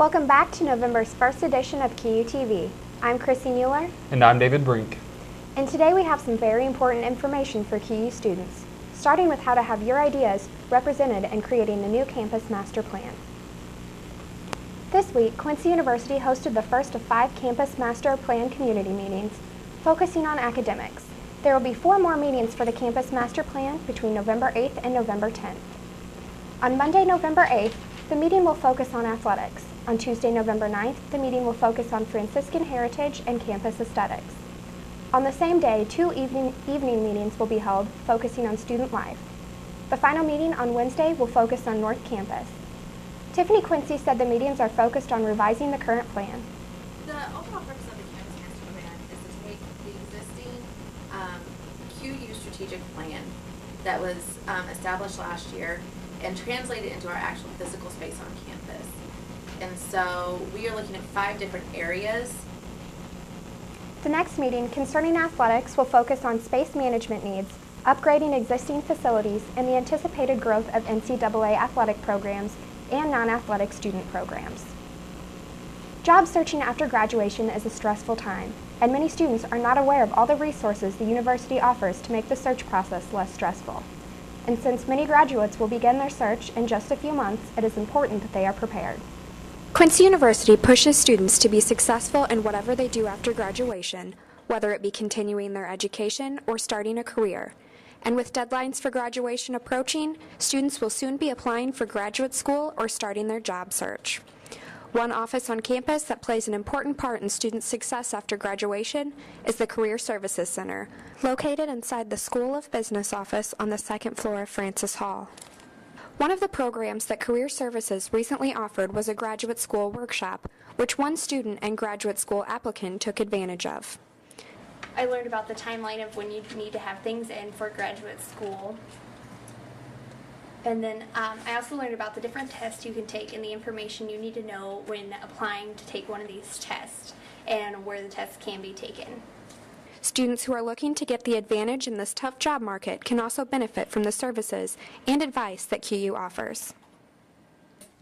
Welcome back to November's first edition of QUTV. I'm Quincy Mueller. And I'm David Brink. And today we have some very important information for QU students, starting with how to have your ideas represented in creating the new campus master plan. This week, Quincy University hosted the first of 5 campus master plan community meetings, focusing on academics. There will be 4 more meetings for the campus master plan between November 8th and November 10th. On Monday, November 8th, the meeting will focus on athletics. On Tuesday, November 9th, the meeting will focus on Franciscan heritage and campus aesthetics. On the same day, 2 evening meetings will be held, focusing on student life. The final meeting on Wednesday will focus on North Campus. Tiffany Quincy said the meetings are focused on revising the current plan. The overall purpose of the campus master plan is to take the existing QU strategic plan that was established last year and translate it into our actual physical space on campus. And so we are looking at 5 different areas. The next meeting concerning athletics will focus on space management needs, upgrading existing facilities, and the anticipated growth of NCAA athletic programs and non-athletic student programs. Job searching after graduation is a stressful time, and many students are not aware of all the resources the university offers to make the search process less stressful. And since many graduates will begin their search in just a few months, it is important that they are prepared. Quincy University pushes students to be successful in whatever they do after graduation, whether it be continuing their education or starting a career. And with deadlines for graduation approaching, students will soon be applying for graduate school or starting their job search. One office on campus that plays an important part in student success after graduation is the Career Services Center, located inside the School of Business office on the 2nd floor of Francis Hall. One of the programs that Career Services recently offered was a graduate school workshop, which one student and graduate school applicant took advantage of. I learned about the timeline of when you need to have things in for graduate school. And then I also learned about the different tests you can take and the information you need to know when applying to take one of these tests and where the tests can be taken. Students who are looking to get the advantage in this tough job market can also benefit from the services and advice that QU offers.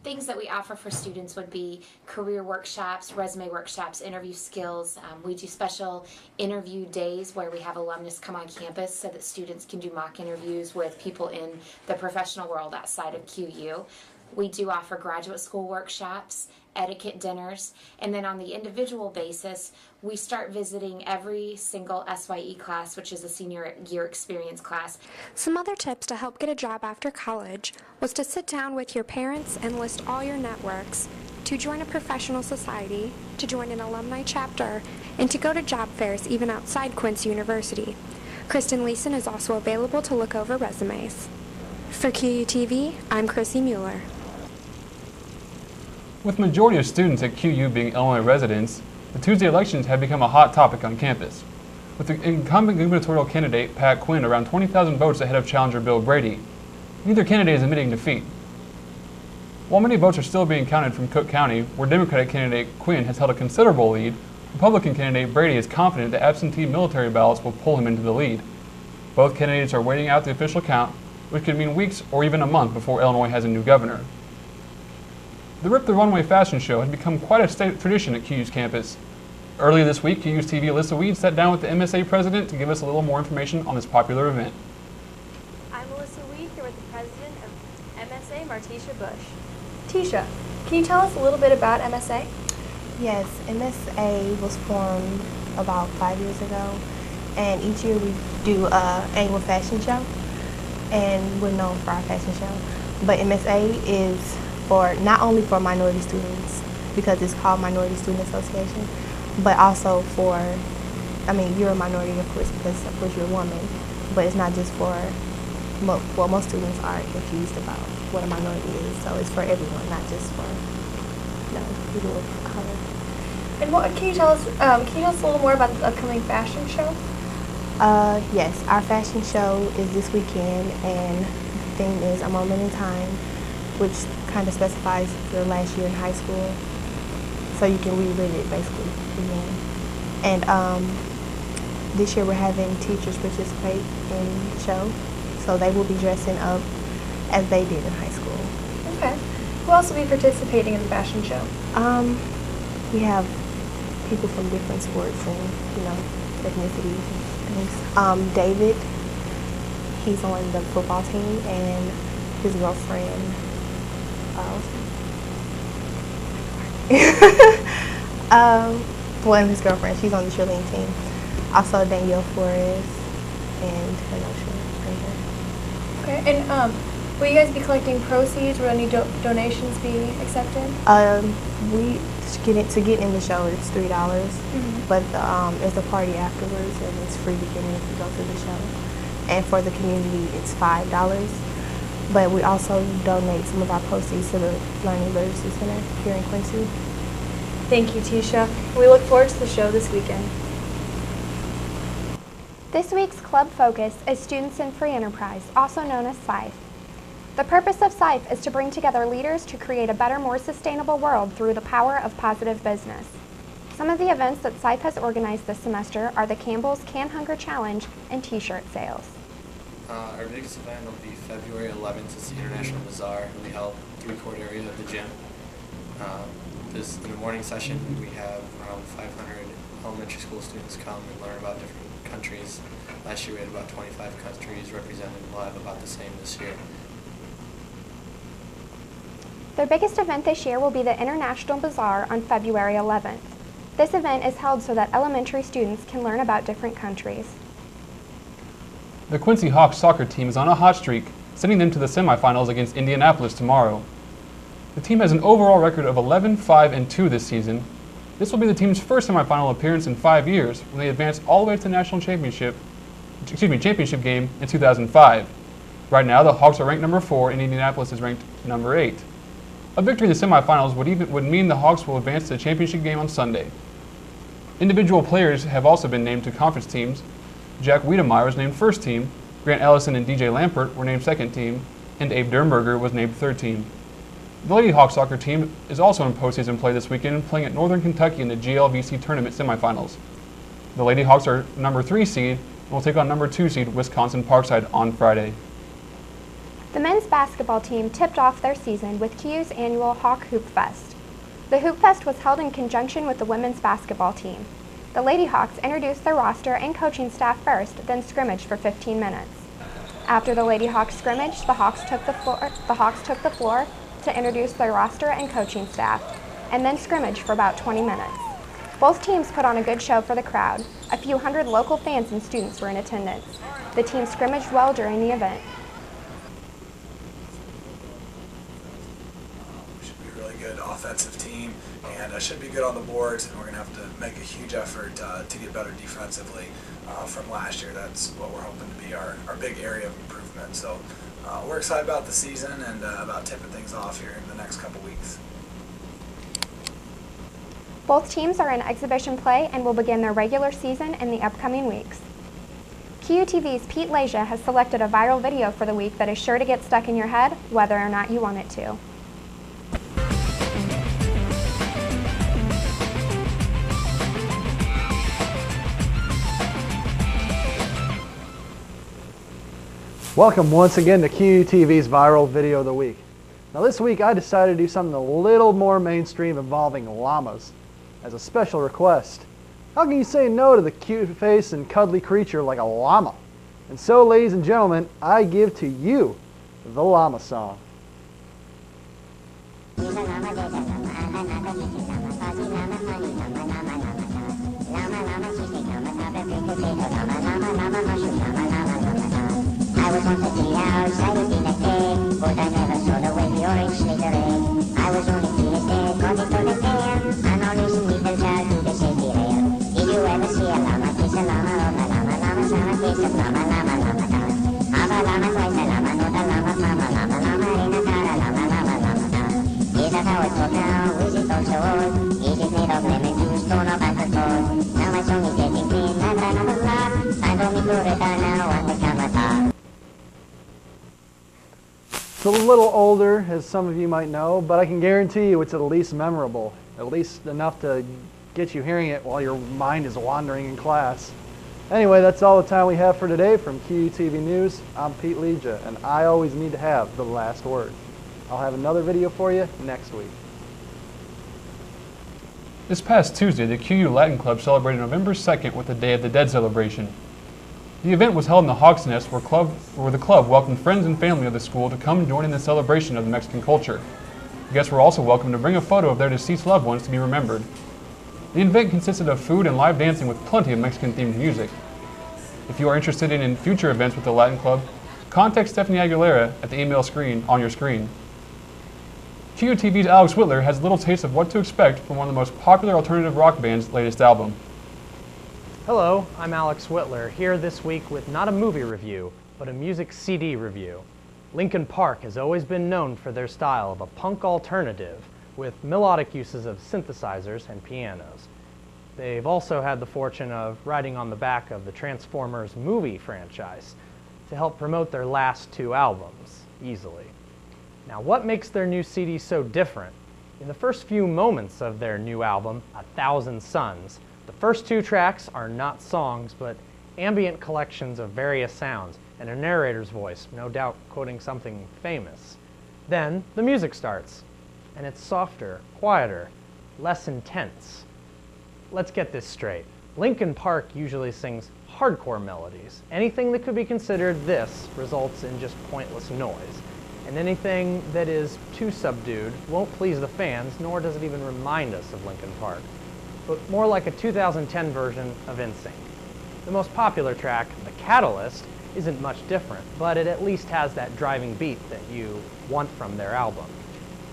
Things that we offer for students would be career workshops, resume workshops, interview skills. We do special interview days where we have alumnus come on campus so that students can do mock interviews with people in the professional world outside of QU. We do offer graduate school workshops, etiquette dinners, and then on the individual basis, we start visiting every single SYE class, which is a senior year experience class. Some other tips to help get a job after college was to sit down with your parents and list all your networks, to join a professional society, to join an alumni chapter, and to go to job fairs even outside Quincy University. Kristen Liesen is also available to look over resumes. For QUTV, I'm Quincy Mueller. With the majority of students at QU being Illinois residents, the Tuesday elections have become a hot topic on campus. With the incumbent gubernatorial candidate, Pat Quinn, around 20,000 votes ahead of challenger Bill Brady, neither candidate is admitting defeat. While many votes are still being counted from Cook County, where Democratic candidate Quinn has held a considerable lead, Republican candidate Brady is confident that absentee military ballots will pull him into the lead. Both candidates are waiting out the official count, which could mean weeks or even a month before Illinois has a new governor. The Rip the Runway fashion show has become quite a state tradition at QU's campus. Earlier this week, QU's TV Alyssa Weed sat down with the MSA president to give us a little more information on this popular event. I'm Alyssa Weed here with the president of MSA, Martisha Bush. Tisha, can you tell us a little bit about MSA? Yes, MSA was formed about 5 years ago, and each year we do an annual fashion show, and we're known for our fashion show. But MSA is for not only for minority students, because it's called Minority Student Association, but also for, you're a minority, of course, because of course you're a woman, but it's not just for, most students are confused about what a minority is, so it's for everyone, not just for, people of color. And what can you tell us a little more about the upcoming fashion show? Yes, our fashion show is this weekend, and the theme is A Moment in Time, which kind of specifies the last year in high school, so you can relive it basically again. And this year we're having teachers participate in the show, so they will be dressing up as they did in high school. Okay. Who else will be participating in the fashion show? We have people from different sports and, ethnicities and things. David, he's on the football team, and his girlfriend, one of his girlfriends, she's on the cheerleading team. Also Danielle Flores and Kenosha right here. Okay, and will you guys be collecting proceeds? Will any donations be accepted? To get in the show, it's $3, but there's a party afterwards, and it's free to get in if you go to the show. And for the community, it's $5. But we also donate some of our proceeds to the Learning Literacy Center here in Quincy. Thank you, Tisha. We look forward to the show this weekend. This week's club focus is Students in Free Enterprise, also known as SIFE. The purpose of SIFE is to bring together leaders to create a better, more sustainable world through the power of positive business. Some of the events that SIFE has organized this semester are the Campbell's Can Hunger Challenge and t-shirt sales. Our biggest event will be February 11th. It's the International Bazaar. It will be held 3-court area of the gym. In the morning session, we have around 500 elementary school students come and learn about different countries. Last year we had about 25 countries represented. We'll have about the same this year. Their biggest event this year will be the International Bazaar on February 11th. This event is held so that elementary students can learn about different countries. The Quincy Hawks soccer team is on a hot streak, sending them to the semifinals against Indianapolis tomorrow. The team has an overall record of 11-5-2 this season. This will be the team's first semifinal appearance in 5 years when they advanced all the way to the national championship game in 2005. Right now, the Hawks are ranked number 4 and Indianapolis is ranked number 8. A victory in the semifinals would mean the Hawks will advance to the championship game on Sunday. Individual players have also been named to conference teams. Jack Wiedemeyer was named first team, Grant Ellison and DJ Lampert were named second team, and Abe Dernberger was named third team. The Lady Hawks soccer team is also in postseason play this weekend, playing at Northern Kentucky in the GLVC tournament semifinals. The Lady Hawks are number 3 seed and will take on number 2 seed Wisconsin Parkside on Friday. The men's basketball team tipped off their season with QU's annual Hawk Hoopfest. The Hoopfest was held in conjunction with the women's basketball team. The Lady Hawks introduced their roster and coaching staff first, then scrimmaged for 15 minutes. After the Lady Hawks scrimmaged, the Hawks took the floor to introduce their roster and coaching staff, and then scrimmaged for about 20 minutes. Both teams put on a good show for the crowd. A few hundred local fans and students were in attendance. The team scrimmaged well during the event. Offensive team, and should be good on the boards, and we're going to have to make a huge effort to get better defensively from last year. That's what we're hoping to be our big area of improvement. So we're excited about the season and about tipping things off here in the next couple weeks. Both teams are in exhibition play and will begin their regular season in the upcoming weeks. QUTV's Pete Leja has selected a viral video for the week that is sure to get stuck in your head, whether or not you want it to. Welcome once again to QUTV's Viral Video of the Week. Now this week I decided to do something a little more mainstream involving llamas as a special request. How can you say no to the cute face and cuddly creature like a llama? And so, ladies and gentlemen, I give to you the llama song. I was once a day outside in the day, but I never saw the way the orange slithering. I was only 3 years dead, got it on the tail, and always little child to the safety rail. Did you ever see a llama kiss a llama, oh the llama, llama, llama kiss a llama, llama, llama, llama. Have a llama, twice a llama, not a llama, mama, llama, llama, in a car, a llama, llama, llama, llama. Is that how it's called now? Is it also old? Is it made of lemon juice, torn up at the core? Now my song is getting clean, and another laugh. I don't need Florida now, on the camera. It's a little older, as some of you might know, but I can guarantee you it's at least memorable, at least enough to get you hearing it while your mind is wandering in class. Anyway, that's all the time we have for today. From QUTV News, I'm Pete Leja, and I always need to have the last word. I'll have another video for you next week. This past Tuesday, the QU Latin Club celebrated November 2nd with the Day of the Dead celebration. The event was held in the Hawk's Nest where the club welcomed friends and family of the school to come join in the celebration of the Mexican culture. Guests were also welcome to bring a photo of their deceased loved ones to be remembered. The event consisted of food and live dancing with plenty of Mexican-themed music. If you are interested in future events with the Latin Club, contact Stephanie Aguilera at the email screen on your screen. QUTV's Alex Wittler has a little taste of what to expect from one of the most popular alternative rock band's latest album. Hello, I'm Alex Wittler, here this week with not a movie review, but a music CD review. Linkin Park has always been known for their style of a punk alternative with melodic uses of synthesizers and pianos. They've also had the fortune of riding on the back of the Transformers movie franchise to help promote their last 2 albums easily. Now, what makes their new CD so different? In the first few moments of their new album, 1,000 Suns, the first 2 tracks are not songs, but ambient collections of various sounds and a narrator's voice, no doubt quoting something famous. Then the music starts, and it's softer, quieter, less intense. Let's get this straight. Linkin Park usually sings hardcore melodies. Anything that could be considered this results in just pointless noise. And anything that is too subdued won't please the fans, nor does it even remind us of Linkin Park, but more like a 2010 version of NSYNC. The most popular track, The Catalyst, isn't much different, but it at least has that driving beat that you want from their album.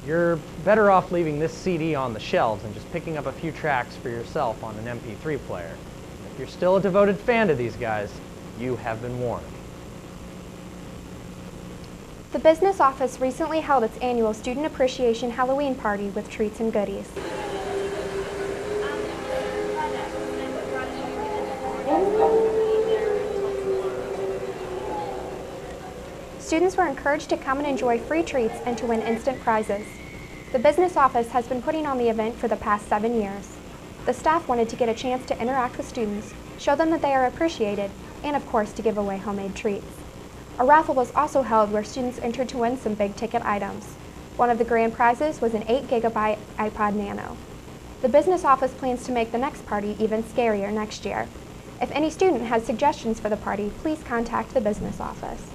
You're better off leaving this CD on the shelves and just picking up a few tracks for yourself on an MP3 player. If you're still a devoted fan to these guys, you have been warned. The business office recently held its annual Student Appreciation Halloween party with treats and goodies. Students were encouraged to come and enjoy free treats and to win instant prizes. The business office has been putting on the event for the past 7 years. The staff wanted to get a chance to interact with students, show them that they are appreciated, and of course to give away homemade treats. A raffle was also held where students entered to win some big-ticket items. One of the grand prizes was an 8-gigabyte iPod Nano. The business office plans to make the next party even scarier next year. If any student has suggestions for the party, please contact the business office.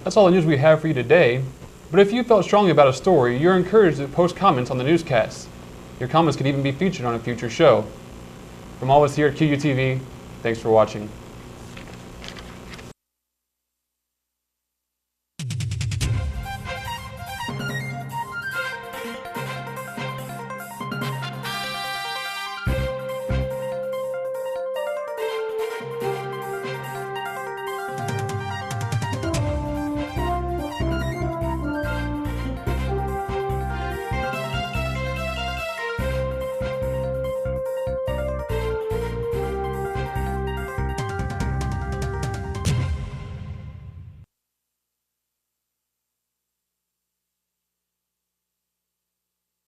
That's all the news we have for you today, but if you felt strongly about a story, you're encouraged to post comments on the newscast. Your comments could even be featured on a future show. From all of us here at QUTV, thanks for watching.